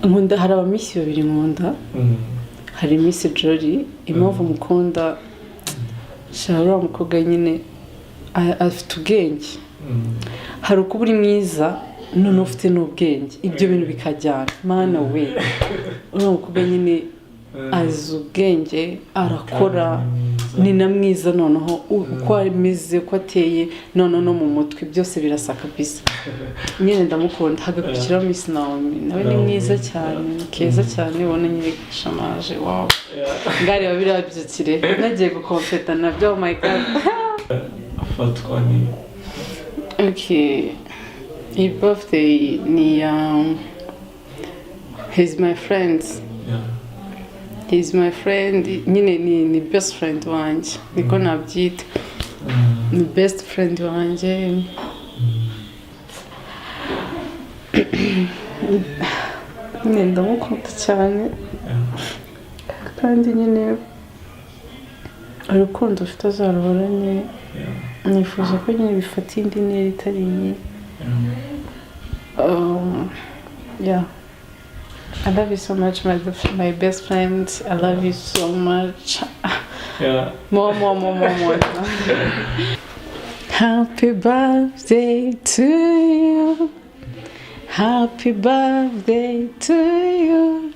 nkunda hari abamisi babiri nkunda hari Miss Jory impamvu mukunda shara umukobwa nyine afite ubwenge hari uko uri mwiza none ufite n'ubwenge ibyo bintu bikajyana mana we umukobwa nyine azi ubwenge arakora ni na mwiza noneho uko ameze uko ateye none no mu mutwe byose birasa kabisa nyine ndamukunda hagakurikiraho Miss Naomi nawe ni mwiza cyane keza cyane ubona nyine shamaje wow ngari babira byukire nagiye gukonfeta nabyo oh my god afatwa ni okay his birthday ni he's my friend he's my friend nyine ni best friend wanje niko nabyita ni best friend wanje nyine ndamukunda cyane kandi nyine urukundo ufite azaruhoranye nifuza ko nyine bifata indi ntera itari iyi yeah I love you so much, my best friend. I love you so much. yeah More. Happy birthday to you. Happy birthday to you.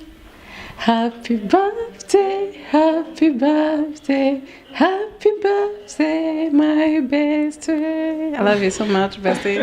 Happy birthday, happy birthday, happy birthday, my best friend. I love you so much, bestie.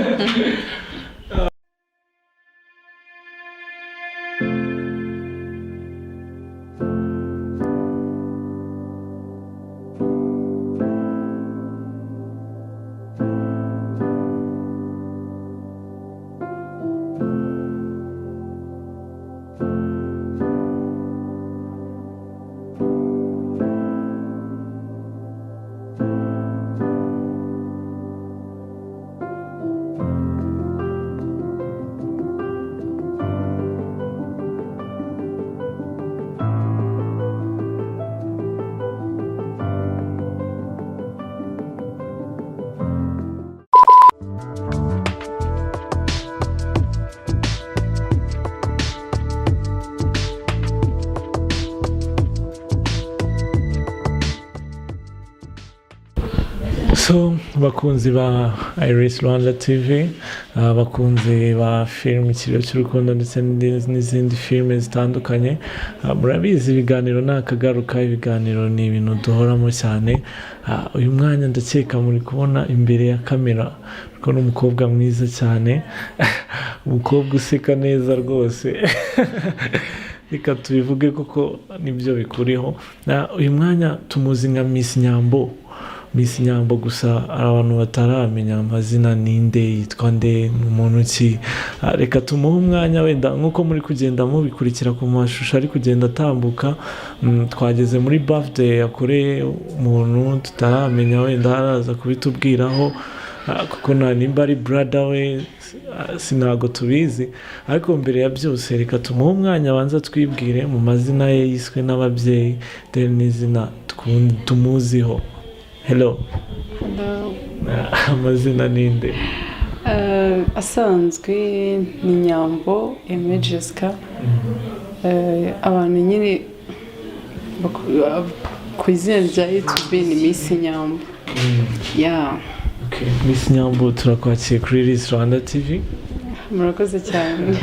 So bakunzi ba Iris Rwanda TV bakunzi ba film ikiro cy'urukundo ndetse n'izindi filime zitandukanye murabizi ibiganiro nakagaruka ibiganiro ni ibintu duhoramo cyane uyu mwanya ndakeka muri kubona imbere ya kamera ko n'umukobwa mwiza cyane umukobwa useka neza rwose reka tubivuge kuko nibyo bikuriho uyu mwanya tumuzi nka Miss Nyambo gusa abantu bataramenya amazina ninde yitwa nde umuntu ki reka tumuhe umwanya wenda nkuko muri kugenda mubikurikira ku mashusho ari kugenda atambuka twageze muri birthday yakoreye umuntu tutaramenya wenda haraza kubitubwiraho kuko nimba ari brother we sinago tubizi ariko mbere ya byose reka tumuhe umwanya abanza twibwire mu mazina ye yiswe n'ababyeyi dore n'izina tumuziho. Hello. Amazina ninde? Asanzwe ni Nyambo Emejeska. Abantu nyine ku izina rya YouTube ni Miss Nyambo. Yeah. Okay. Miss Nyambo turakwakiriye kuri Iris Rwanda TV. Murakoze cyane.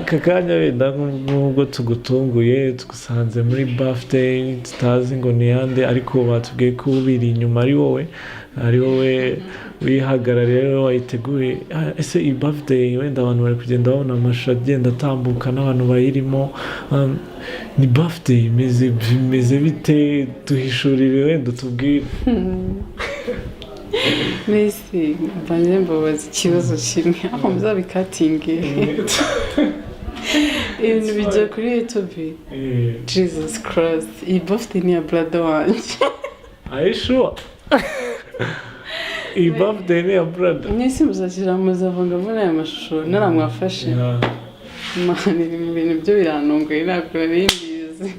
Kakanya wenda nubwo tugutunguye tugusanze muri birthday tutazi ngo ni yande ariko batubwiye ko ubiri inyuma ari wowe wihagarariye rero wayiteguye ese iyi birthday wenda abantu bari kugenda babona amashusho agenda atambuka n'abantu bayirimo ni birthday imeze bite duhishurire wenda tubwire. Messi mbabaza ikibazo kimwe aho muzabikatinge ibintu bijya kuri YouTube. Jesus Christ iyi birthday ni ya brother wanje. Are you sure? Iyi birthday ni ya brother mwese muzakira muzavanga muri aya mashusho naramwafashe mani ibintu byo birantunguye ntabwo narimbizi.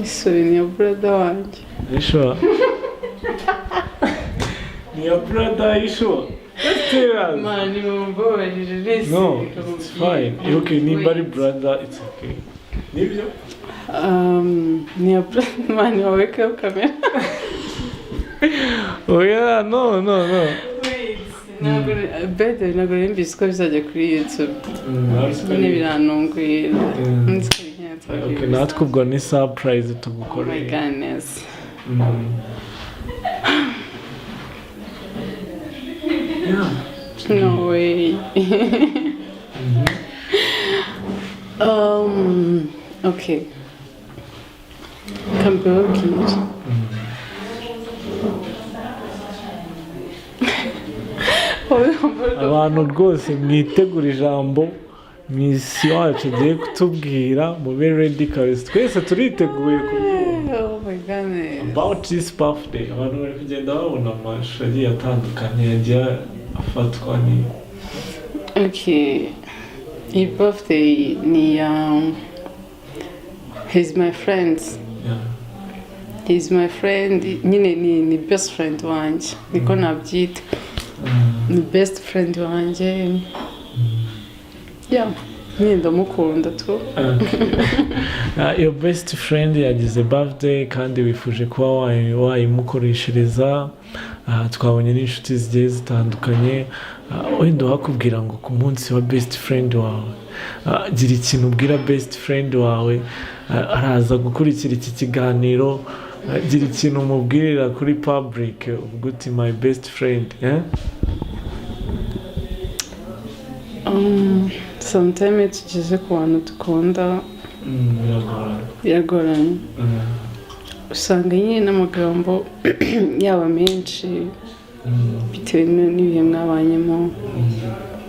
Isso ni ya brother wanje. Are you sure? Ni ya brother, are you sure? mani mumbabarire nese. No, it's fine. Okay, nibari brother, it's okay. Nibyo? Mani waweke up camera. Oh yeah, no. Better ntabwo nimbizi ko bizajya kuri YouTube. Nyine birantunguye. Okay, natwe ubwo ni surprise tugukoreye. Oh my goodness. Yeah. No way. Okay. Kambabwira. Abantu rwose mwitegura ijambo misi wacu agiye kutubwira mube ready kabisa twese turiteguye Oh my goodness. about this birthday abantu bari kugenda babona amashusho agiye atandukanye yagiye afatwa ni Okay. His birthday ni he's my friend. yeah. He's my friend. Nyine ni best friend wanjye. Niko nabyita. Ni best friend wanjye. Yeah. Nyine ndamukunda tu. Your best friend yagize birthday kandi wifuje kuba wayimukoreshereza twabonye n'inshuti zigiye zitandukanye wenda wakubwira ngo ku munsi wa best friend wawe gira ikintu ubwira best friend wawe araza gukurikira iki kiganiro gira ikintu umubwirira kuri public ubwo uti my best friend sometimes tugeze ku bantu dukunda biragoranye usanga nyine n'amagambo yaba menshi bitewe n'ibihe mwabanyemo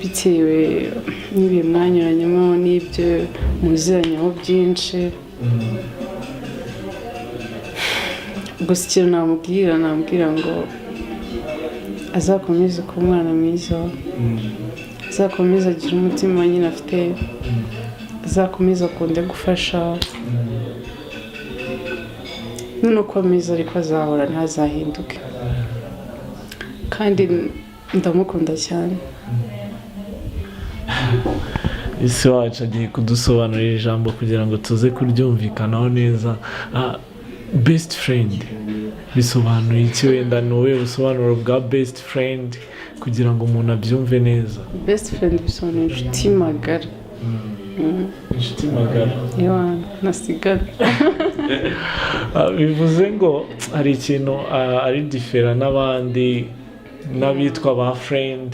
bitewe n'ibihe mwanyuranyemo n'ibyo muziranyeho byinshi gusa ikintu namubwira ngo azakomeze kuba umwana mwiza azakomeza agira umutima nyine afite azakomeza akunde gufasha nuko ameze ariko azahora ntazahinduke kandi ndamukunda cyane isi wacu agiye kudusobanurira ijambo kugira ngo tuze kuryumvikanaho neza best friend bisobanuye iki wenda ni wowe busobanuro bwa best friend kugira ngo umuntu abyumve neza best friend bisobanuye inshuti magara inshuti magara nasigara bivuze ngo hari ikintu ari difera n'abandi n'abitwa ba friend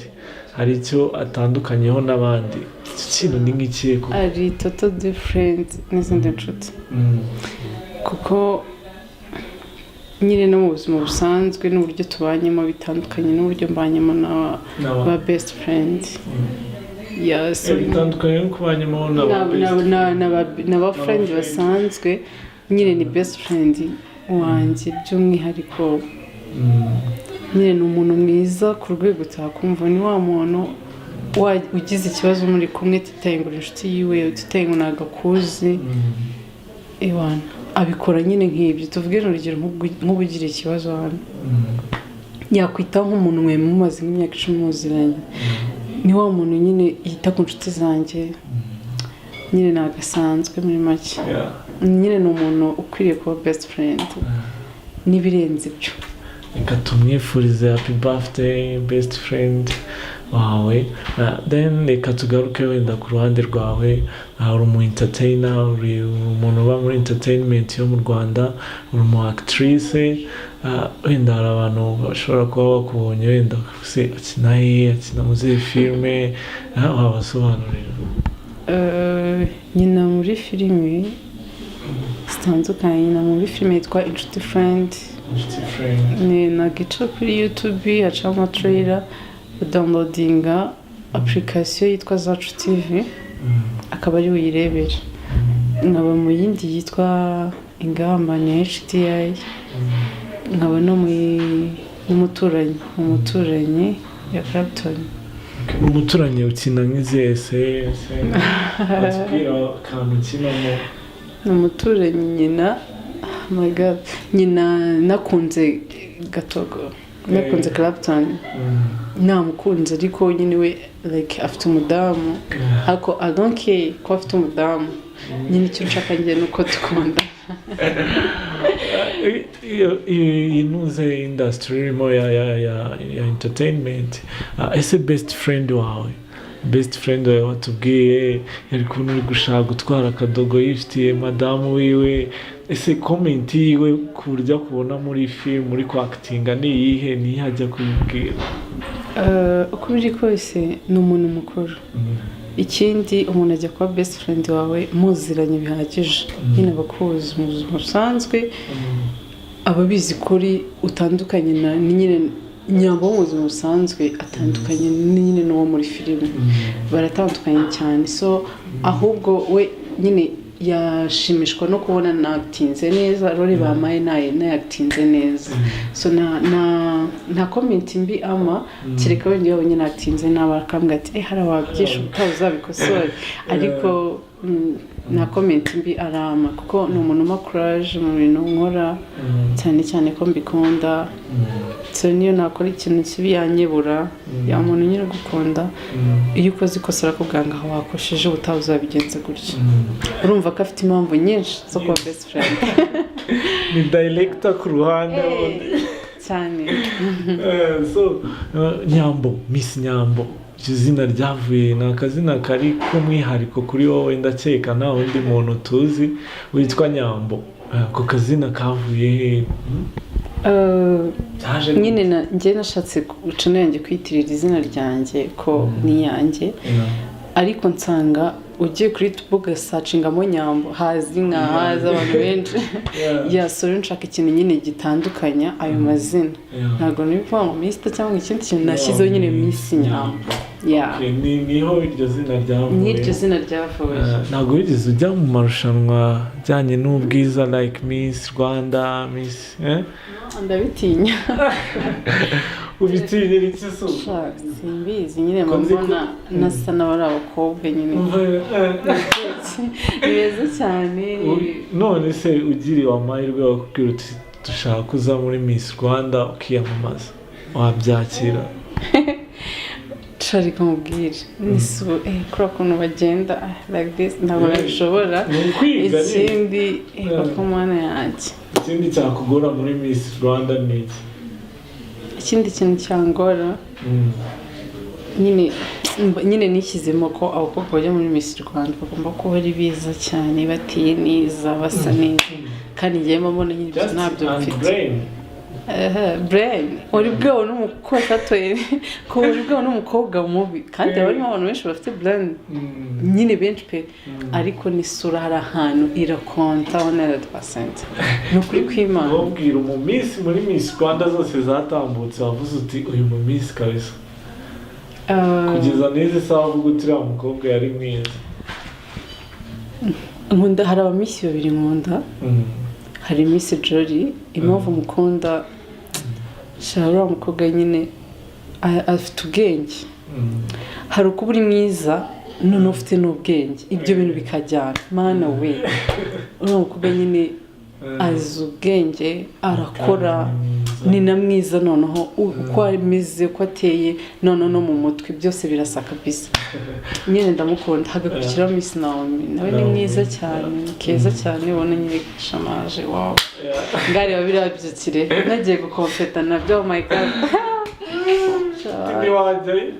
hari icyo atandukanyeho n'abandi iki kintu ni nk'ikihe ari total different n'izindi nshuti kuko nyine no mu buzima busanzwe n'uburyo tubanyemo bitandukanye n'uburyo mbanyemo n'aba best friend bitandukanye no kubanyemo n'aba friend basanzwe nyine ni best friend wanjye by'umwihariko nyine ni umuntu mwiza ku rwego utakumva ni wa muntu ugize ikibazo muri kumwe tutaye ngo inshuti yiwe tutaye ngo nagakuzi ewana abikora nyine nk'ibyo tuvuge urugero nk'ubugira ikibazo hano yakwitaho nk'umuntu mwe mumaze nk'imyaka 10 muziranye ni wa muntu nyine yita ku nshuti zanjye nyine nagasanzwe muri make nyine ni umuntu ukwiriye kuba best friend n'ibirenze ibyo reka tumwifurize happy birthday best friend wawe then reka tugaruke wenda ku ruhande rwawe uri umu entertainer uri umuntu uba muri entertainment yo mu Rwanda uri umu actrice wenda hari abantu bashobora kuba bakubonye wenda akina muri filime wabasobanurira nyina muri filime zitandukanye nyina muri filime yitwa inshuti friend ni nagica kuri YouTube hacamo trailer downloadinga application yitwa Zacu TV akaba ari uyirebera nkaba mu yindi yitwa ingamba ni HTI nkaba no umuturanyi ya Celebratory umuturanyi ukina nk'izi ESE atubwira akantu kinamo umuturanyi nyina my god nyina nakunze gatogo nakunze Celebratory namukunze ariko nyine we like afite umudamu ariko I don't care ko afite umudamu nyine icyo nshaka njye nuko dukunda inuze industry irimo ya entertainment ese best friend wawe watubwiye yari kuntu uri gushaka gutwara akadogo yifitiye madamu wiwe ese comment yiwe ku buryo kubona muri film muri kwakitinga ni iyihe ntihajya kubibwira uko biri kose ni umuntu mukuru ikindi umuntu ajya kuba best friend wawe muziranye bihagije nyine abakuzi mu buzima busanzwe ababizi kuri utandukanye na nyine Nyambo mu buzima busanzwe atandukanye nyine n'uwo muri filime baratandukanye cyane so ahubwo we nyine yashimishwa no kubona natinze neza rore bamaye nayatinze neza so na comment mbi ama kireka wenda yabonye natinze n'abakambwa ati hari ababyisha utazabikosora ariko na comment mbi arama kuko ni umuntu ma courage mu bintu nkora cyane cyane ko mbikunda so niyo nakora ikintu kibi yanyebura ya muntu nyine gukunda iyo ukoze ikosa arakubwanga aho wakosheje utazabigenza gutya urumva ko afite impamvu nyinshi zo kuba best friend ni director ku ruhande cyane so Nyambo Miss Nyambo izina ryavuye ni akazina kari k'umwihariko kuri wowe ndakeka nta wundi muntu tuzi witwa Nyambo ako kazina kavuye nyine njye nashatse guca nanjye kwitirira izina ryanjye ko ni yanjye ariko nsanga ugiye kuri ugasacingamo Nyambo hazi haza abantu benshi yasore nshaka ikintu nyine gitandukanya ayo mazina ntabwo nibivuga ngo Mr cyangwa ikindi kintu nashyizeho nyine Miss Nyambo niho iryo zina ryavuye ntabwo wigeze ujya mu marushanwa ajyanye n'ubwiza like Miss Rwanda Miss ndabitinya ubitinyira iki so simbizi nyine mbona nasa n'abari abakobwa nyine ni beza cyane none se ugiriwe amahirwe bakubwira uti dushaka kuza muri Miss Rwanda ukiyamamaza wabyakira Shari kumubwira nisu kuri ukuntu bagenda like this ntabwo nabishobora ikindi bakomana yanjye ikindi cyakugora muri Miss Rwanda ni iki ikindi kintu cyangora nyine nishyizemo ko abakobwa bajya muri Miss Rwanda bagomba kuba ari beza cyane bateye neza basa neza kandi ngiye mbona nyine ibyo ntabyo mfite brain uri bwawe n'umukobwa atoye ko uri bwawe n'umukobwa mubi kandi barimo abantu benshi bafite brain nyine benshi pe ariko nisura hari ahantu irakonta 100% no kuri kwimana ubwira mu Miss muri Miss Rwanda zose zatambutse wavuze uti uyu mu Miss kabisa kugeza neza sawa gutira umukobwa yari mwiza nkunda hari abamisi babiri nkunda hari Miss Jory impamvu mukunda shara umukobwa nyine afite ubwenge hari uko uri mwiza none ufite n'ubwenge ibyo bintu bikajyana mana we umukobwa nyine azi ubwenge arakora ni na mwiza noneho uko ameze uko ateye none no mu mutwe byose birasa kabisa nyine ndamukunda hagakurikiraho Miss Naomi nawe ni mwiza cyane keza cyane ubona nyine shamaje wow ngari babirabyukire nagiye gukonfeta nabyo oh my god ni wajye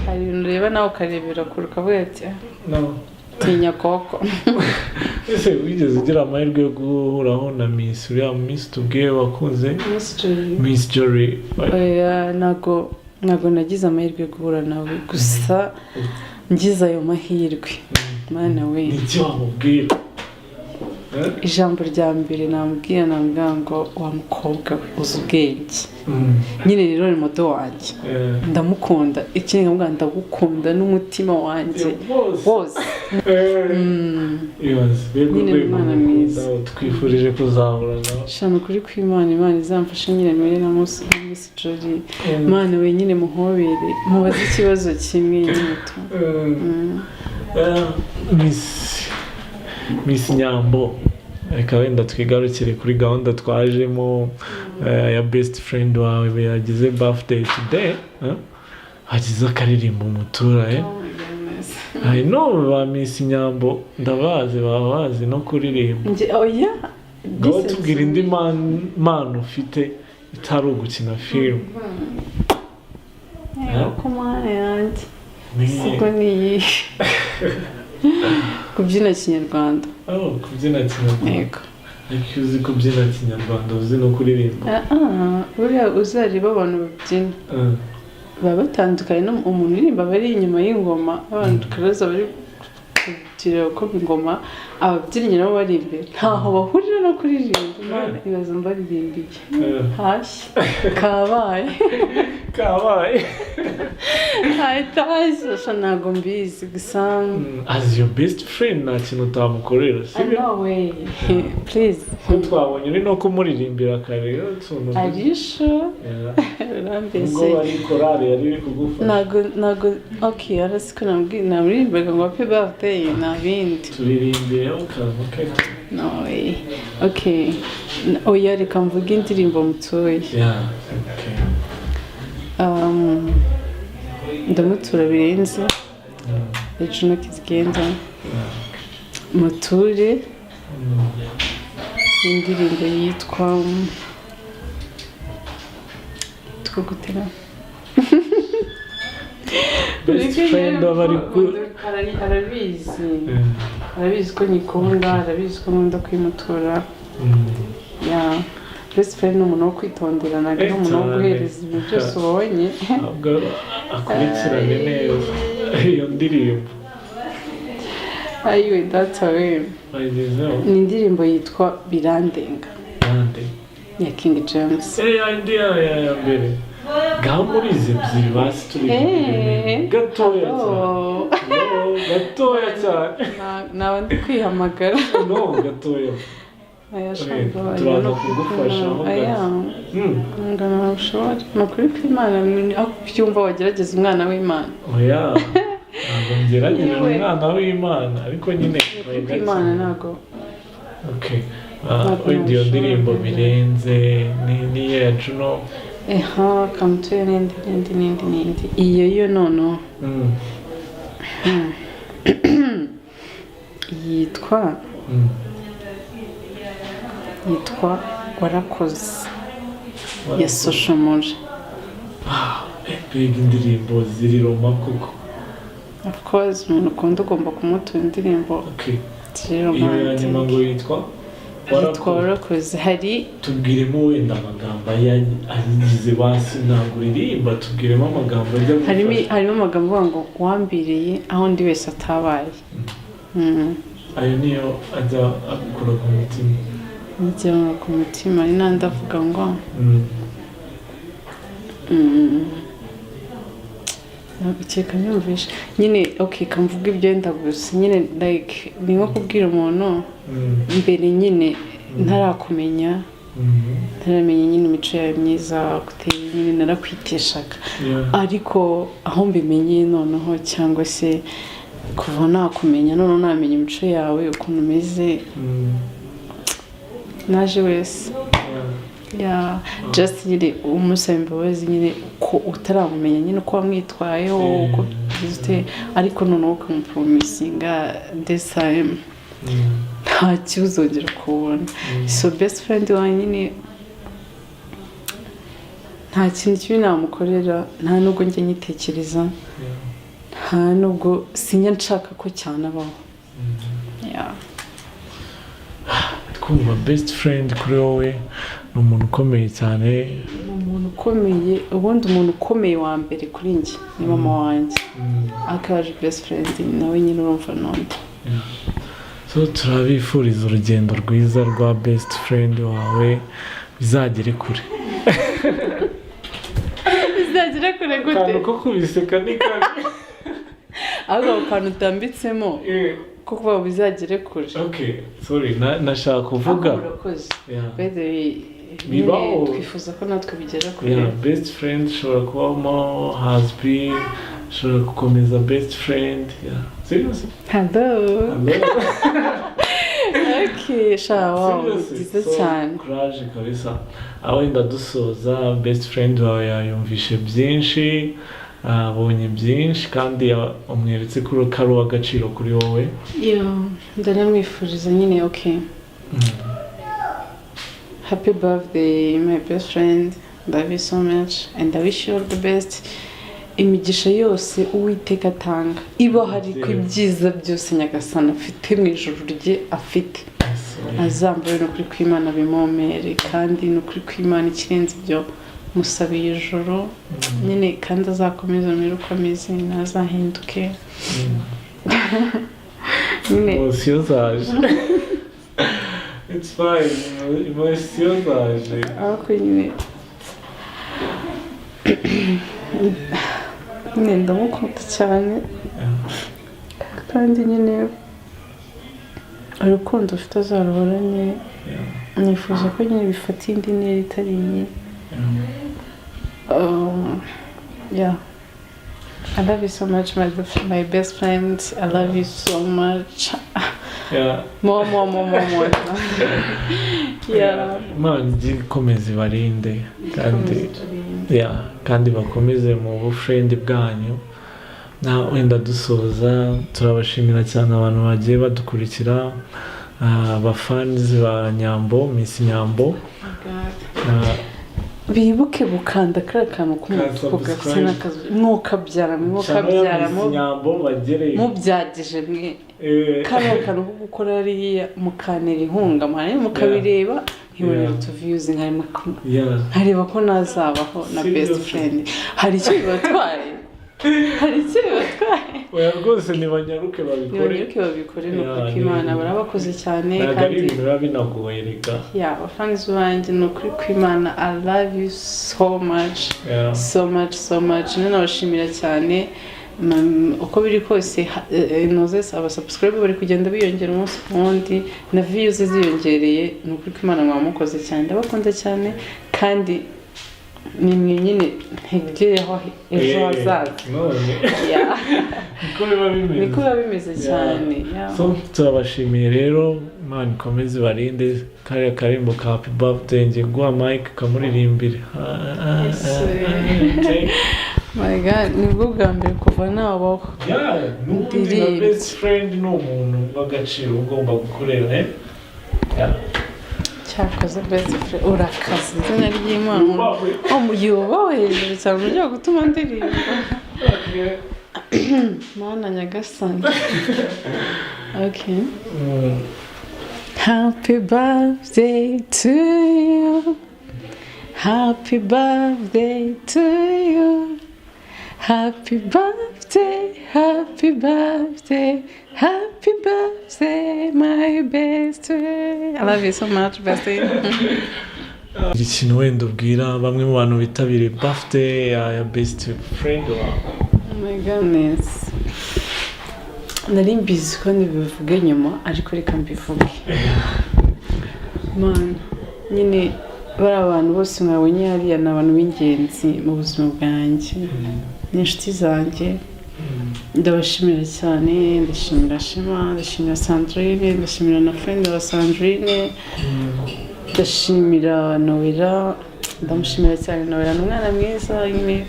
hari ibintu ureba nawe ukarebera kure ukavuga ati tinya koko ese wigeze ugira amahirwe yo guhuraho na Miss uriya Miss tubwiye wakunze Miss Jory ntabwo nagize amahirwe yo guhura nawe gusa ngize ayo mahirwe mana we n'iki wamubwira ijambo rya mbere namubwira ngo wa mukobwa we uzi ubwenge nyine rero ni moto wanjye ndamukunda ikindi nkamubwira ndagukunda n'umutima wanjye wose nyine ni umwana mwiza twifurije kuzahura nawe shana ukuri kw'Imana izamfashe nyine mere na Miss Jory Imana we nyine muhobere mubaze ikibazo kimwe nyito Miss Nyambo reka wenda twigarukire kuri gahunda twajemo ya best friend wawe yagize birthday today hagize akaririmbo mutura I know ba Miss Nyambo ndabazi babazi no kuririmba oya ngo tubwira indi man ufite itari ugukina film kumana yanjye siko ni kubyina kinyarwanda kubyina kinyarwanda yego ariko uzi kubyina kinyarwanda uzi no kuririmba buriya uzareba abantu babyina baba batandukanye umuntu uririmba bari inyuma y'ingoma abantu tukaraza bari kugira uko ingoma ababyinnyi nabo bari imbere ntaho bahurira no kuririmba imana ibaza mbaririmbiye hashya kabaye ntahita ntabwo mbizi gusa as your best friend nta kintu utamukorera no way please twabonye uri no kumuririmbira kare arisho urambese ngo ari korari yari kugufasha ntago okay arasiko namuririmbaga ngo happy birthday na bindi turirimbire ukavuga no way okay oya reka mvuge indirimbo mutoye okay ndamutura birenze ejo no kizigenda muture indirimbo yitwa gutera best friend arabizi ko nyikunda arabizi ko nkunda kwimutura best friend ni umuntu wo kwitondera ntabwo ari umuntu wo guhereza ibintu byose ubonye akurikirane neza iyo ndirimbo ayiwe data we ni indirimbo yitwa birandenga ya King James ya mbere gaho muri izi ebyiri basi turi gatoya cyane naba ndi kwihamagara gatoya turaza kugufasha ngana ushobora ni ukuri kw'Imana aho byumva wagerageza umwana w'Imana ntabwo ngerageza umwana w'Imana ariko nyine Imana ntabwo wenda iyo ndirimbo birenze niyo ya Juno kamutuye n'indi iyo noneho yitwa warakoze ya Soshomora mbega indirimbo ziri Roma koko of course umuntu ukunda ugomba kumutura indirimbo ziri Roma iyo ya nyuma ngo yitwa warakoze hari tubwiremo wenda amagambo ayigize basi ntabwo uririmba tubwiremo amagambo harimo amagambo avuga ngo wambiriye aho undi wese atabaye ayo niyo ajya akura ku mutima njya ku mutima ari n'andi avuga ngo ntabwo ukeka nyumvisha nyine kamvuga ibyo wenda gusa nyine like ni nko kubwira umuntu mbere nyine ntarakumenya ntaramenya nyine imico yawe myiza guteye nyine narakwiteshaga ariko aho mbimenye noneho cyangwa se kuva nakumenya noneho namenya imico yawe ukuntu umeze naje wese just nyine umusaba imbabazi nyine ko utaramumenya nyine uko wamwitwayeho uko byize ariko noneho ukamupromisinga this time nta kizongera kubona so best friend wawe nyine nta kintu kibi namukorera nta nubwo njya nyitekereza nta nubwo sinya nshaka ko cyane abaho twumva best friend kuri wowe ni umuntu ukomeye cyane ni umuntu ukomeye ubundi umuntu ukomeye wa mbere kuri njye ni mama wanjye akaje best friend nawe nyine urumva none so turabifuriza urugendo rwiza rwa best friend wawe bizagere kure bizagere kure gute akantu ko kubiseka ni kabi ahubwo ako kantu utambitsemo ko kuba bizagere kure sorry nashaka kuvuga bibaho twifuza ko natwe bigera kure best friend ushobora kubamo has been ushobora gukomeza best friend seriously hello wow byiza cyane courage kabisa aho wenda dusoza best friend wawe yayumvishe byinshi abonye byinshi kandi umweretse ko ari uw'agaciro kuri wowe. ndanamwifuriza nyine okay. Happy birthday my best friend, love you so much and I wish you all the best. Imigisha yose Uwiteka atanga iba hari ko ibyiza byose Nyagasani afite mu ijuru rye afite azambaye no kuri kw'Imana bimomere kandi no kuri kw'Imana ikirenze ibyo musabiye ijuru nyine kandi azakomeza muri uko ameze ntazahinduke nyine emosiyo zaje. It's fine, emosiyo zaje ariko nyine ndamukunda cyane kandi nyine urukundo ufite azaruhoranye nifuza ko nyine bifata indi ntera itari iyi. Yeah, I love you so much my best friend, I love you so much. More. Imana ikomeze ibarinde kandi bakomeze mu bufrendi bwanyu. Wenda dusoza turabashimira cyane abantu bagiye badukurikira, abafanizi ba Nyambo, Miss Nyambo. Bibuke gukanda kara kantu k'umutuku gafite n'akazu mwokabyara mubyagije mwe kano kantu ko gukora ariya mukanira inkunga mane mukabireba nkibonera views nkareba ko nazabaho na best friend. Hari icyo bibatwaye oya rwose nibanyaruke babikore no kuko Imana barabakoze cyane kandi ibintu biba binagoye reka abafans banjye no kuri kw'Imana I love you so much so much nanabashimira cyane uko biri kose nozese abasubscribe bari kugenda biyongera umunsi ku wundi na views ziyongereye no kuri kw'Imana mwamukoze cyane ndabakunda cyane kandi ni nyine ntegereho ejo hazaza niko biba bimeze cyane. So turabashimiye rero, Imana ikomeze ibarinde. Kariya karimbo ka happy birthday ngiye guha Mike kamuririmbire. My God, nibwo bwa mbere kuva nabaho n'ubundi na best friend ni umuntu w'agaciro ugomba gukorera. cyakoze best friend urakaze izina ry'Imana yubahwe hejuru cyane uburyo gutuma ndirimba Mana Nyagasani. Okay. Happy birthday to you, happy birthday to you, happy birthday, happy birthday, happy birthday, my best friend. I love you so much, bestie. Ikintu wenda ubwira bamwe mu bantu bitabiriye birthday ya best friend wawe. Oh my goodness. Nari mbizi ko nibivuge nyuma ariko reka mbivuge. Man, nyine bari abantu bose mwabonye hariya ni abantu b'ingenzi mu buzima bwanjye. Ni inshuti zanjye. Ndabashimira cyane, ndashimira Shema, ndashimira Sandrine, ndashimira na friend wa Sandrine, ndashimira Noella, ndamushimira cyane Noella ni umwana mwiza nyine.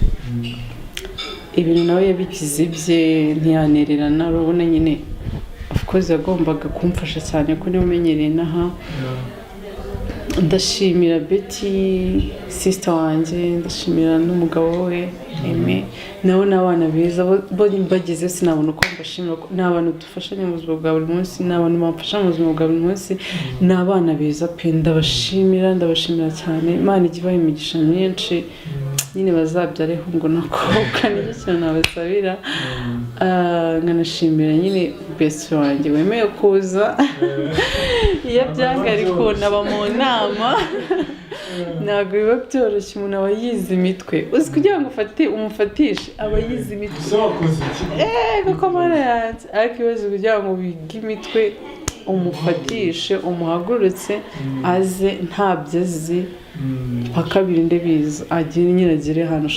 Ibintu nawe yabigize bye ntiyanererana urabona nyine of course yagombaga kumfasha cyane ko niwe umenyereye naha. Ndashimira Betty sister wanjye, ndashimira n'umugabo we Aime, nawe n'abana beza bo bagize sinabona uko mbashimira n'abantu dufashanya mu buzima bwa buri munsi, n'abantu bamfasha mu buzima bwa buri munsi, n'abana beza pe ndabashimira cyane. Imana igibaye imigisha myinshi nyine bazabyare hungu nakobwa n'icyo kintu nabasabira. Nkanashimira nyine best wanjye wemeye kuza iyo byanga ariko naba mu nama ntabwo biba byoroshye umuntu aba yize imitwe uzi kugira ngo umufatishe aba yize imitwe kuko mara yanjye ariko ibibazo kugira ngo wige imitwe umufatishe umuhagurutse aze ntabyo azi paka birinde biza agire hano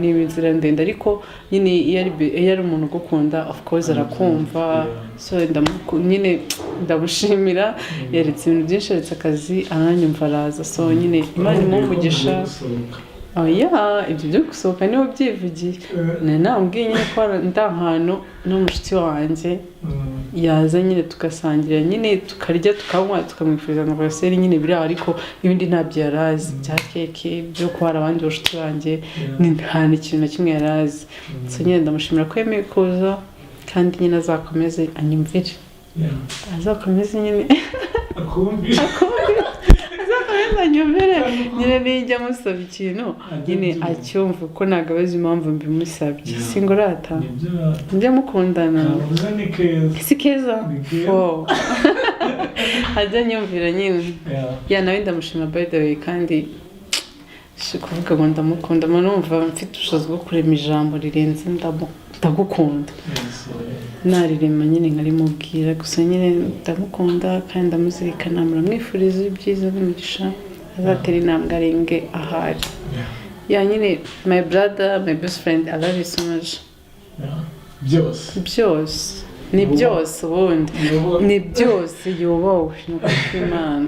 niba inzira ndende ariko nyine iyo ari umuntu ugukunda of course arakumva. So nyine ndamushimira yaretse ibintu byinshi, yaretse akazi aranyumva araza. So nyine Imana imumugisha oya ibyo byo gusohoka niho byivugiye nambwiye nyine ko ndi ahantu n'umushuti wanjye yaza nyine tugasangira nyine tukarya tukanywa tukamwifuriza anniversaire nyine biri ariko ibindi ntabyo yarazi bya keke byo kuba hari abandi bashuti banjye nta n'ikintu na kimwe yarazi so nyine ndamushimira ko yemeye kuza kandi nyine azakomeze anyumvire azakomeze nyine azakomeze anyumvire nyine nijya musaba ikintu nyine acyumva ko ntabwo abazi impamvu mbimusabye singurata njya mukundana si keza ajya anyumvira nyine nawe ndamushima by the way kandi si kuvuga ngo ndamukunda numva mfite ubushobozi bwo kurema ijambo rirenze ndagukunda narirema nyine nkarimubwira gusa nyine ndamukunda kandi ndamuzirikana muramwifuriza ibyiza n'umugisha azatera intambwe arenge ahari nyine my brother my best friend I love you so much byose ni byose ubundi ni byose yubawe ni ukuri kw'Imana